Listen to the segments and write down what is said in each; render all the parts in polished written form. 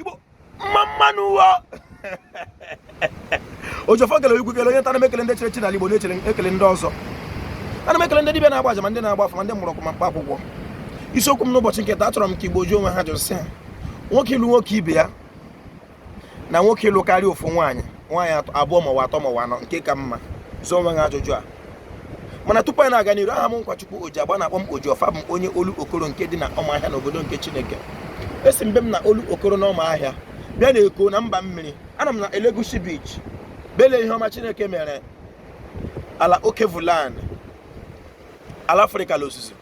Igbo mmanụ wa Oji Ofo kele ikwu kele onye ntana mekele ndị chere n'ala Igbo na-echere ekele ndị ọzọ. Ana m ekele ndị dibịa na-agba aja ma ndị na-agba afọ ma ndị mụrụ ma mkpa akwụkwọ. Isiokwu m n'ụbọchị nke taa achọrọ m ka Igbo ji onwe ha jụsị ha. Nwoke ịlụ nwoke ibe ya na nwoke ịlụ karịa ofu nwaanyị abụọ ma atọ ma anọ nke ka mma. Zụọ onwe ha ajụjụ a. Mana tupu anyị na-aga n'iru, aha m Nkwachukwu Oji Agba na-akpọ m Oji Ofo, abụ m onye olu okoro nke dị na Ọmahịa n'obodo nke Chineke. Esi mbe m na olu okoro na Ọmahịa bịa na-eko na mba mmiri. Ana m na Elegushi Beach bele ihe ọma Chineke mere ala Okevuland ala Afrịka l'ozuzu.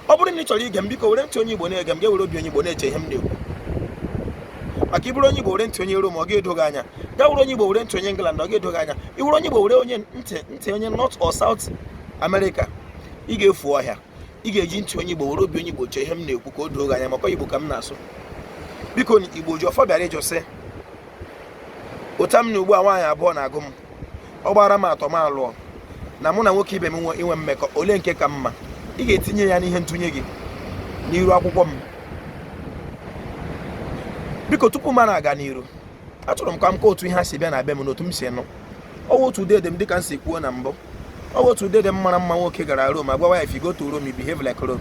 Ọ bụrụ na ị chọrọ ige m, biko were ntị onye Igbo na-ege m, ga-ewere obi onye Igbo na-eche ihe m na-ekwu. Maka iburu onye Igbo were ntị onye Rom, ọ ga-edo gị anya. Ga were onye Igbo were ntị onye England, ọ ga-edo gị anya. Iwere onye Igbo were onye ntị onye North or South America, ị ga-efu ọhịa. Ị ga-eji ntị onye Igbo were obi onye Igbo chee ihe m na-ekwu ka o doo gị anya, maka Igbo ka m na-asụ. Biko Igbo Oji Ofo bịara ịjụ sị, ụta m na ugbu a nwaanyị abụọ na-agụ m, ọ gbara m atọ m alụọ, na mụ na nwoke ibe m inwe mmekọ, ole nke ka mma? Ị ga-etinye ya n'ihe ntụnye gị n'iru akwụkwọ m. Biko tupu m na-aga n'iru, achọrọ m ka m kọọ otu ihe ha si bịa na be m na otu m si nụ. Ọ bụ otu ude dị m dịka m si kwuo na mbụ. Ọ bụ otu ude dị m mara mma nwoke gara Rome, agwa ya if you go to Rome you behave like Rome.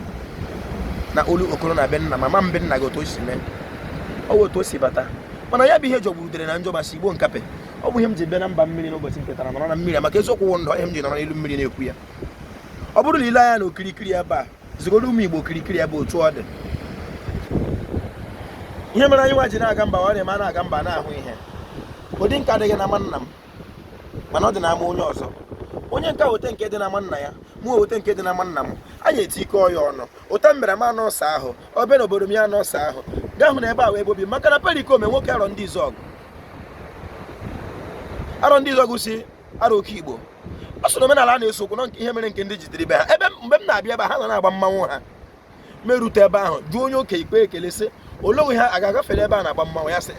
Na olu okoro na be nna mama m be nna gị otu o si mee. Ọ bụ otu o si bata. Mana ya bụ ihe jọgbudere na njọ masị Igbo nkape. Ọ bụ ihe m ji bịa na mba mmiri n'ụbọchị nke taa, nọrọ na mmiri, maka eziokwu wụ ndụ ihe m ji nọrọ n'elu mmiri na-ekwu ya. Ọ bụrụ na ile anya na okirikiri ebe a, zigoro ụmụ Igbo okirikiri ebe otu ọ dị. Ihe mere anyị nwa ji na-aga mba, ọ na-eme a na-aga mba na-ahụ ihe. Ụdị nka adịghị n'ama nna m, mana ọ dị n'ama onye ọzọ. Onye nka wete nke dị n'ama nna ya, mụ wete nke dị n'ama nna m. Anyị etikọ ya ọnụ. Ụta mbere m anọọsọ ahụ, ọ bịa n'obodo m ya anọọsọ ahụ. Gaa hụ na ebe a wee bobi, maka na perikome nwoke arọ ndị Izọgụ. Arọ ndị Izọgụ si arọ oke Igbo. Ọ sọ na omenala a na-esokwu na ihe mere nke ndị jidere be ha. Mgbe m na-abịa ebe ha na-agba mmanwụ ha. Merute ebe ahụ, jụọ onye oke ikpe ekele sị, ologhi ha aga-agafere ebe a na-agba mmanwụ ya sị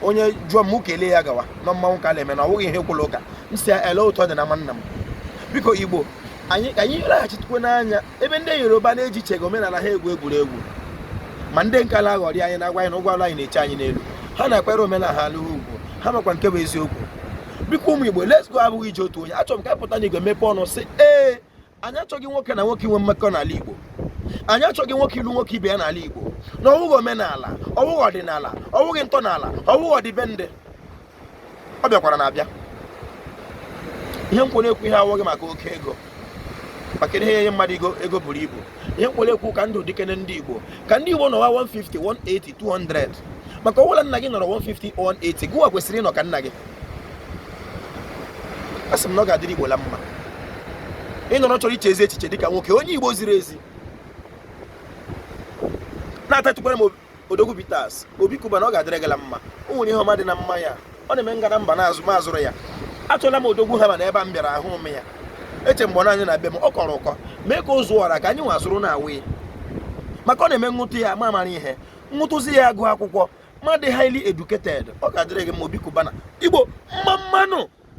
onye jụọ m kelee ya gawa na mmanwụ ka na-eme na ọ bụghị ihe kwụrụ ụka. M si ele ụtọ dị na nna m. Biko Igbo, anyị laghachitukwu n'anya ebe ndị Yoruba na-eji chega omenala ha egwuregwu. Ma ndị nka na-aghọrị anyị na-agwa anyị na ụgbọala anyị na-eche anyị n'elu. Ha na-ekpere omenala ha alụghị ugwu, ha makwa nke bụ eziokwu. Biko ụmụ Igbo, let's go abụghị ije otu onye. Achọrọ m ka pụta n'igwe mepe ọnụ sị anyị achọghị nwoke na nwoke inwe mmekọ n'ala Igbo. Anyị achọghị nwoke ịlụ nwoke ibe ya n'ala Igbo. Na ọwụghị omenala, ọwụghị ọdịnala, ọwụghị ntọala, ọwụghị ọdịbendị. Ọ bịakwara na-abịa. Ihe m kwere ekwu ihe awụghị maka oke ego, maka ihe nye mmadụ ego buru ibu. Ihe m kwere ekwu ka ndụ dịkene ndị Igbo, ka ndị Igbo nọwa 150, 180, 200. Maka ọbụla nna gị nọrọ 150, 180, gụwa kwesịrị ịnọ ka nna gị. Asị m na ọ ga-adịrị Igbo la mma. Ị nọrọ chọrọ iche ezi echiche dịka nwoke onye Igbo ziri ezi. Na-atatụkwara m Odogwu Bitters, Obi Kuba, na ọ ga-adịrị gị la mma. O nwere ihe ọma dị na mma ya. Ọ na-eme ngara mba na azụrụ ya. Achọla m Odogwu ha mana ebe a m bịara ahụ m ya. Eche mgbọ n'anya na be m, ọ kọrọ ụkọ mee ka ụzụ ọra ka anyị nwa zụrụ na awị. Maka ọ na-eme nwụtụ ya ma amara ihe. Nwụtụzi ya agụ akwụkwọ, ma dị highly educated. Ọ ga-adịrị gị m Obi Kuba na Igbo mmanụ.